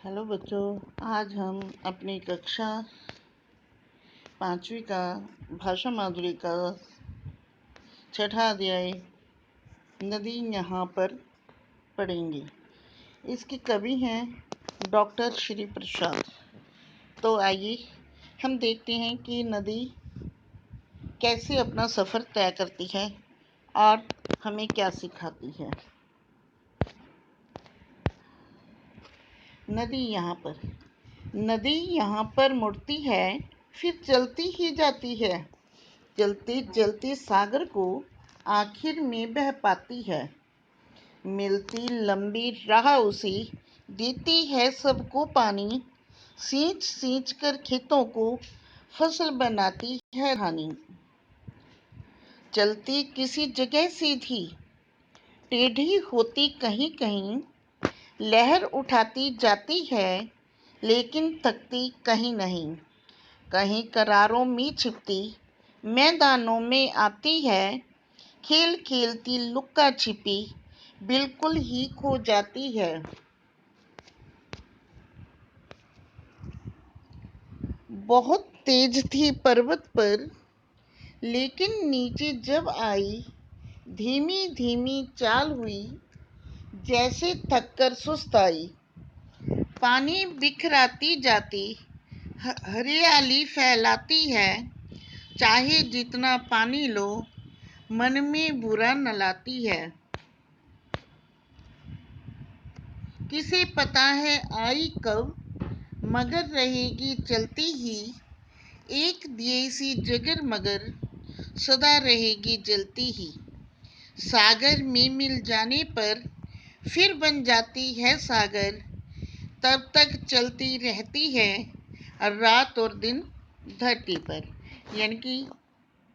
Hello बच्चों, आज हम अपनी कक्षा 5वीं का भाषा माधुरी का 6ठा अध्याय नदी यहाँ पर पढ़ेंगे। इसके कवि हैं डॉक्टर श्री प्रसाद। तो आइए हम देखते हैं कि नदी कैसे अपना सफ़र तय करती है और हमें क्या सिखाती है। नदी यहाँ पर मुड़ती है, फिर चलती ही जाती है। चलते चलते सागर को आखिर में बह पाती है। मिलती लंबी राह उसे देती है सबको पानी। सींच सींच कर खेतों को फसल बनाती है धानी। चलती किसी जगह सीधी, टेढ़ी होती कहीं कहीं। लहर उठाती जाती है, लेकिन थकती कहीं नहीं। कहीं करारों में छिपती, मैदानों में आती है। खेल खेलती लुक्का छिपी, बिल्कुल ही खो जाती है। बहुत तेज थी पर्वत पर, लेकिन नीचे जब आई, धीमी धीमी चाल हुई, जैसे थककर सुस्त आई। पानी बिखराती जाती, हरियाली फैलाती है। चाहे जितना पानी लो, मन में बुरा न लाती है। किसे पता है आई कब, मगर रहेगी चलती ही। एक दिए सी जगर मगर, सदा रहेगी जलती ही। सागर में मिल जाने पर फिर बन जाती है सागर। तब तक चलती रहती है, रात और दिन धरती पर। यानी कि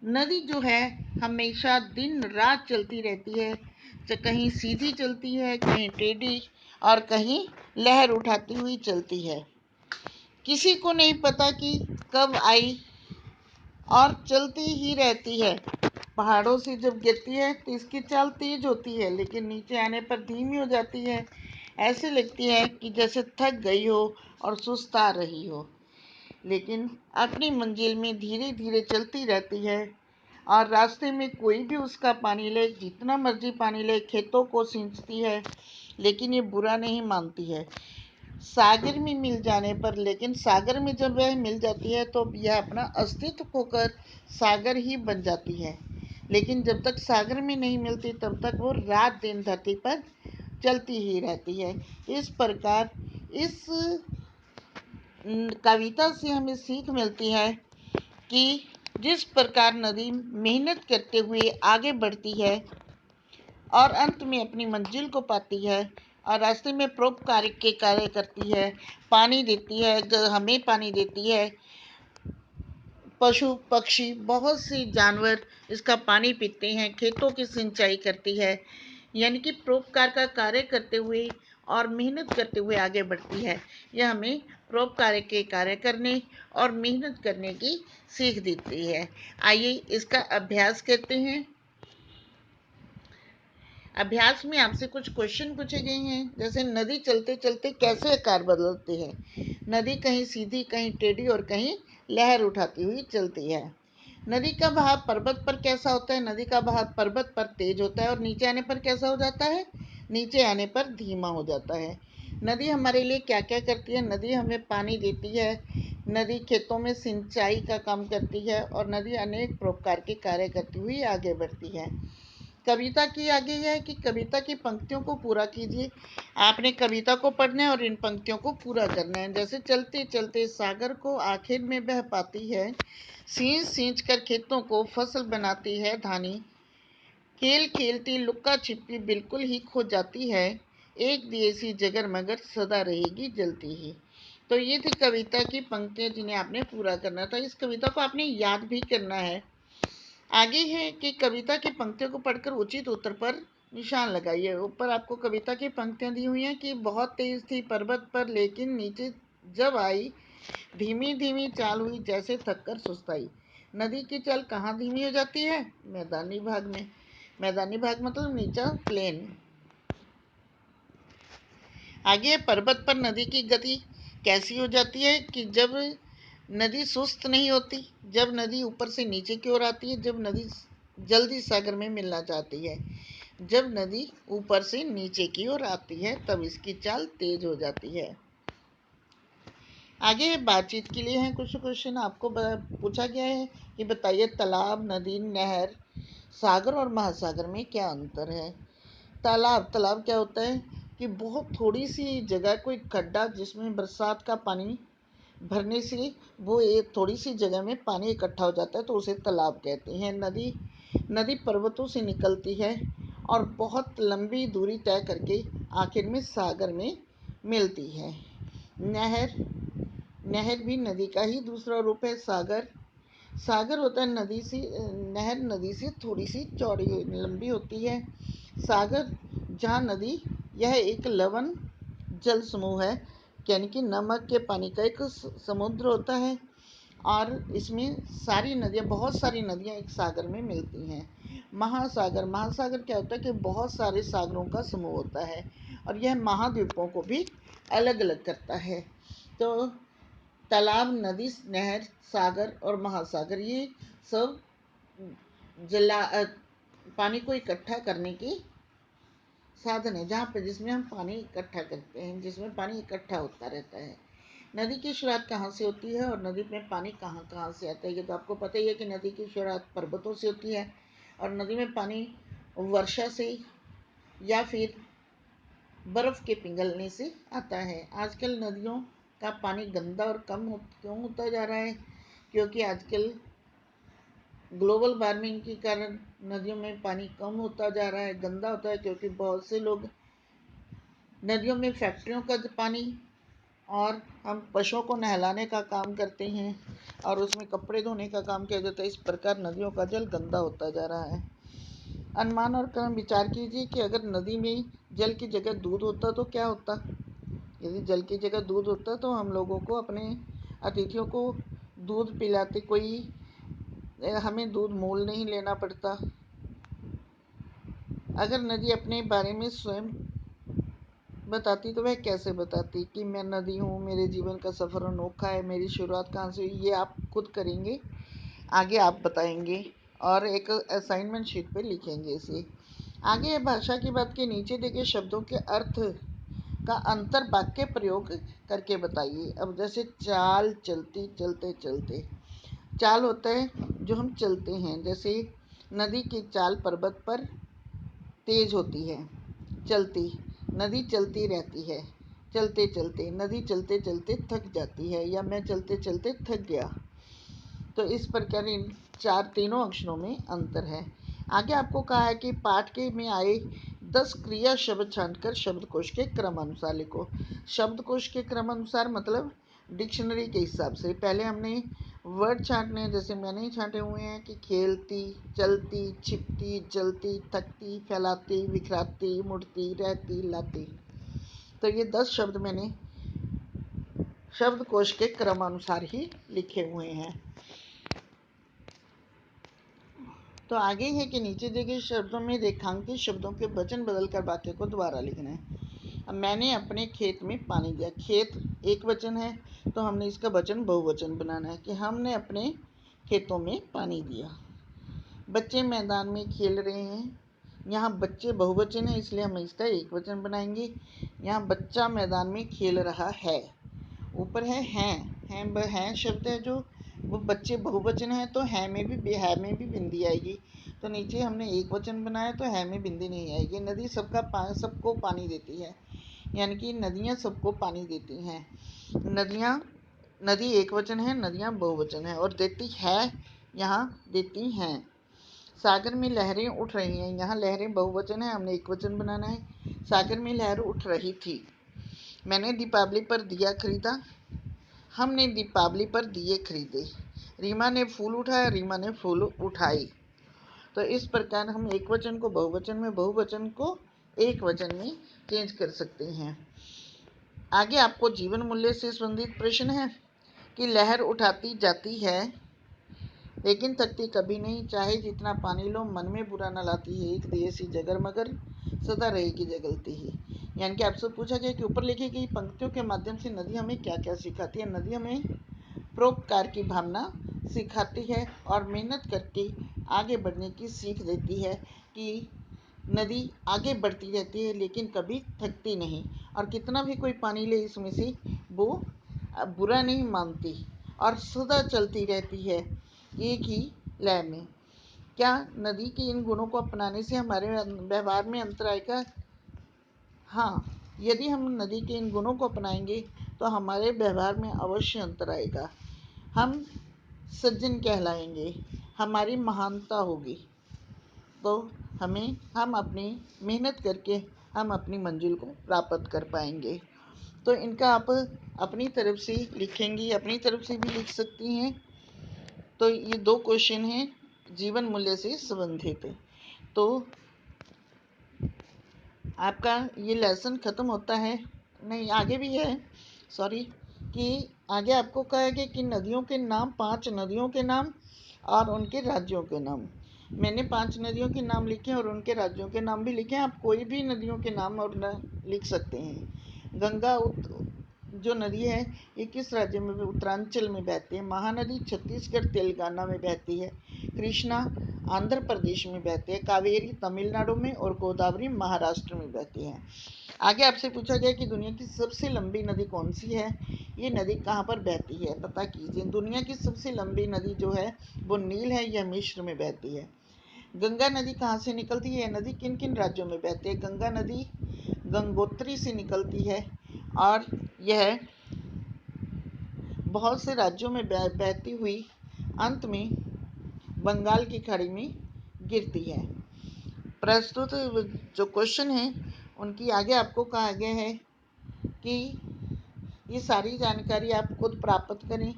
नदी जो है हमेशा दिन रात चलती रहती है। तो कहीं सीधी चलती है, कहीं टेढ़ी, और कहीं लहर उठाती हुई चलती है। किसी को नहीं पता कि कब आई, और चलती ही रहती है। पहाड़ों से जब गिरती है तो इसकी चाल तेज होती है, लेकिन नीचे आने पर धीमी हो जाती है। ऐसे लगती है कि जैसे थक गई हो और सुस्ता रही हो, लेकिन अपनी मंजिल में धीरे धीरे चलती रहती है। और रास्ते में कोई भी उसका पानी ले, जितना मर्जी पानी ले, खेतों को सींचती है, लेकिन ये बुरा नहीं मानती है। सागर में मिल जाने पर, लेकिन सागर में जब वह मिल जाती है तो यह अपना अस्तित्व खोकर सागर ही बन जाती है। लेकिन जब तक सागर में नहीं मिलती तब तक वो रात दिन धरती पर चलती ही रहती है। इस प्रकार इस कविता से हमें सीख मिलती है कि जिस प्रकार नदी मेहनत करते हुए आगे बढ़ती है और अंत में अपनी मंजिल को पाती है, और रास्ते में परोपकार के कार्य करती है, पानी देती है, हमें पानी देती है। पशु पक्षी बहुत से जानवर इसका पानी पीते हैं, खेतों की सिंचाई करती है। यानी कि परोपकार का कार्य करते हुए और मेहनत करते हुए आगे बढ़ती है। यह हमें परोपकार के कार्य करने और मेहनत करने की सीख देती है। आइए इसका अभ्यास करते हैं। अभ्यास में आपसे कुछ क्वेश्चन पूछे गए हैं, जैसे नदी चलते चलते कैसे आकार बदलती है। नदी कहीं सीधी, कहीं टेढ़ी और कहीं लहर उठाती हुई चलती है। नदी का बहाव पर्वत पर कैसा होता है? नदी का बहाव पर्वत पर तेज होता है और नीचे आने पर कैसा हो जाता है? नीचे आने पर धीमा हो जाता है। नदी हमारे लिए क्या क्या करती है? नदी हमें पानी देती है, नदी खेतों में सिंचाई का काम करती है, और नदी अनेक प्रकार के कार्य करती हुई आगे बढ़ती है। कविता की आगे यह है कि कविता की पंक्तियों को पूरा कीजिए। आपने कविता को पढ़ना है और इन पंक्तियों को पूरा करना है। जैसे चलते चलते सागर को आखिर में बह पाती है, सींच सींच कर खेतों को फसल बनाती है धानी। खेल खेलती लुक्का छिपी, बिल्कुल ही खो जाती है। एक दिए सी जगर मगर, सदा रहेगी जलती ही। तो ये थी कविता की पंक्तियां जिन्हें आपने पूरा करना था। इस कविता को आपने याद भी करना है। आगे है कि कविता की पंक्तियों को पढ़कर उचित उत्तर पर निशान लगाइए। ऊपर आपको कविता की पंक्तियां दी हुई हैं कि बहुत तेज थी पर्वत पर, लेकिन नीचे जब आई, धीमी धीमी चाल हुई, जैसे थककर सुस्ताई। नदी की चाल कहाँ धीमी हो जाती है? मैदानी भाग में। मैदानी भाग मतलब नीचा प्लेन। आगे पर्वत पर नदी की गति कैसी हो जाती है कि जब नदी सुस्त नहीं होती, जब नदी ऊपर से नीचे की ओर आती है, जब नदी जल्दी सागर में मिलना चाहती है, जब नदी ऊपर से नीचे की ओर आती है तब इसकी चाल तेज हो जाती है। आगे बातचीत के लिए हैं कुछ क्वेश्चन। आपको पूछा गया है कि बताइए तालाब, नदी, नहर, सागर और महासागर में क्या अंतर है। तालाब क्या होता है कि बहुत थोड़ी सी जगह, कोई खड्डा जिसमें बरसात का पानी भरने से वो एक थोड़ी सी जगह में पानी इकट्ठा हो जाता है तो उसे तालाब कहते हैं। नदी पर्वतों से निकलती है और बहुत लंबी दूरी तय करके आखिर में सागर में मिलती है। नहर नहर भी नदी का ही दूसरा रूप है। सागर होता है नहर नदी से थोड़ी सी चौड़ी लंबी होती है। सागर जहाँ नदी, यह एक लवण जल समूह है, यानी कि नमक के पानी का एक समुद्र होता है और इसमें बहुत सारी नदियाँ एक सागर में मिलती हैं। महासागर क्या होता है कि बहुत सारे सागरों का समूह होता है और यह महाद्वीपों को भी अलग अलग करता है। तो तालाब, नदी, नहर, सागर और महासागर ये सब जला पानी को इकट्ठा करने की साधन है, जहाँ पे जिसमें हम पानी इकट्ठा करते हैं, जिसमें पानी इकट्ठा होता रहता है। नदी की शुरुआत कहाँ से होती है और नदी में पानी कहाँ कहाँ से आता है, ये तो आपको पता ही है कि नदी की शुरुआत पर्वतों से होती है और नदी में पानी वर्षा से या फिर बर्फ के पिघलने से आता है। आजकल नदियों का पानी गंदा और क्यों होता जा रहा है, क्योंकि आजकल ग्लोबल वार्मिंग के कारण नदियों में पानी कम होता जा रहा है, गंदा होता है, क्योंकि बहुत से लोग नदियों में फैक्ट्रियों का पानी और हम पशुओं को नहलाने का काम करते हैं और उसमें कपड़े धोने का काम किया जाता है। इस प्रकार नदियों का जल गंदा होता जा रहा है। अनुमान और क्रम विचार कीजिए कि अगर नदी में जल की जगह दूध होता तो क्या होता। यदि जल की जगह दूध होता तो हम लोगों को, अपने अतिथियों को दूध पिलाते, हमें दूध मोल नहीं लेना पड़ता। अगर नदी अपने बारे में स्वयं बताती तो वह कैसे बताती कि मैं नदी हूँ, मेरे जीवन का सफ़र अनोखा है, मेरी शुरुआत कहाँ से हुई, ये आप खुद करेंगे, आगे आप बताएंगे और एक असाइनमेंट शीट पे लिखेंगे इसे। आगे भाषा की बात के नीचे देखे शब्दों के अर्थ का अंतर वाक्य प्रयोग करके बताइए। अब जैसे चाल, चलती, चलते चलते। चाल होता है जो हम चलते हैं, जैसे नदी की चाल पर्वत पर तेज होती है। चलती, नदी चलती रहती है। चलते चलते, नदी चलते चलते थक जाती है, या मैं चलते चलते थक गया। तो इस प्रकार इन तीनों अक्षरों में अंतर है। आगे आपको कहा है कि पाठ के में आए 10 क्रिया शब्द छांटकर शब्दकोश के क्रम अनुसार लिखो। शब्दकोश के क्रम अनुसार मतलब डिक्शनरी के हिसाब से। पहले हमने वर्ड छांटने हैं, जैसे मैंने ही छांटे हुए हैं कि खेलती, चलती, छिपती, जलती, थकती, फैलाती, बिखराती, मुड़ती, रहती, लाती। तो ये 10 शब्द मैंने शब्दकोश के क्रम अनुसार ही लिखे हुए हैं। तो आगे है कि नीचे दिए गए शब्दों में रेखांकित शब्दों के वचन बदलकर वाक्य को दोबारा लिखना है। अब मैंने अपने खेत में पानी दिया। खेत एक वचन है तो हमने इसका वचन बहुवचन बनाना है कि हमने अपने खेतों में पानी दिया। बच्चे मैदान में खेल रहे हैं। यहाँ बच्चे बहुवचन है इसलिए हम इसका एक वचन बनाएंगे। यहाँ बच्चा मैदान में खेल रहा है। ऊपर है हैं शब्द है जो वो बच्चे बहुवचन है तो है में भी बिंदी आएगी। तो नीचे हमने एक वचन बनाया तो है में बिंदी नहीं आएगी। नदी सबको पानी देती है, यानी कि नदियाँ सबको पानी देती हैं। नदी एक वचन है, नदियाँ बहुवचन है और देती है, यहाँ देती हैं। सागर में लहरें उठ रही हैं। यहाँ लहरें बहुवचन है, हमने एक वचन बनाना है। सागर में लहर उठ रही थी। मैंने दीपावली पर दिया खरीदा। हमने दीपावली पर दिए खरीदे। रीमा ने फूल उठाया, रीमा ने फूल उठाई। तो इस प्रकार हम एक वचन को बहुवचन में, बहुवचन को एक वचन में चेंज कर सकते हैं। आगे आपको जीवन मूल्य से संबंधित प्रश्न है कि लहर उठाती जाती है लेकिन थकती कभी नहीं, चाहे जितना पानी लो मन में बुरा न लाती है, एक दिए सी जगर मगर सदा रहेगी जगलती ही। यानी कि आपसे पूछा गया कि ऊपर लिखी गई पंक्तियों के माध्यम से नदी हमें क्या क्या सिखाती है। नदी हमें परोपकार की भावना सिखाती है और मेहनत करके आगे बढ़ने की सीख देती है कि नदी आगे बढ़ती रहती है लेकिन कभी थकती नहीं, और कितना भी कोई पानी ले इसमें से वो बुरा नहीं मानती और सदा चलती रहती है एक ही लय में। क्या नदी के इन गुणों को अपनाने से हमारे व्यवहार में अंतर आएगा? हाँ, यदि हम नदी के इन गुणों को अपनाएंगे तो हमारे व्यवहार में अवश्य अंतर आएगा। हम सज्जन कहलाएंगे, हमारी महानता होगी। तो हम अपनी मेहनत करके हम अपनी मंजिल को प्राप्त कर पाएंगे। तो इनका आप अपनी तरफ से लिखेंगी, अपनी तरफ से भी लिख सकती हैं। तो ये 2 क्वेश्चन हैं जीवन मूल्य से संबंधित। तो आपका ये लेसन खत्म होता है, नहीं आगे भी है, सॉरी, कि आगे आपको कहा है कि नदियों के नाम, 5 नदियों के नाम और उनके राज्यों के नाम। मैंने 5 नदियों के नाम लिखे और उनके राज्यों के नाम भी लिखे। आप कोई भी नदियों के नाम और लिख सकते हैं। गंगा जो नदी है ये किस राज्य में, उत्तरांचल में बहती है। महानदी छत्तीसगढ़ तेलंगाना में बहती है। कृष्णा आंध्र प्रदेश में बहती है। कावेरी तमिलनाडु में और गोदावरी महाराष्ट्र में बहती है। आगे आपसे पूछा गया कि दुनिया की सबसे लंबी नदी कौन सी है। ये नदी कहाँ पर बहती है, पता कीजिए। दुनिया की सबसे लंबी नदी जो है वो नील है, यह मिस्र में बहती है। गंगा नदी कहाँ से निकलती है, नदी किन किन राज्यों में बहती है। गंगा नदी गंगोत्री से निकलती है और यह बहुत से राज्यों में बहती हुई अंत में बंगाल की खाड़ी में गिरती है। प्रस्तुत जो क्वेश्चन है उनकी आगे आपको कहा गया है कि ये सारी जानकारी आप खुद प्राप्त करें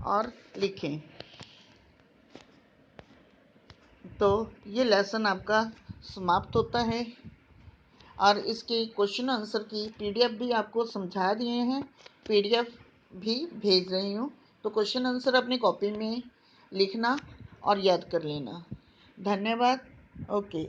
और लिखें। तो ये लेसन आपका समाप्त होता है और इसके क्वेश्चन आंसर की पीडीएफ भी आपको समझा दिए हैं, पीडीएफ भी भेज रही हूँ। तो क्वेश्चन आंसर अपनी कॉपी में लिखना और याद कर लेना। धन्यवाद। ओके।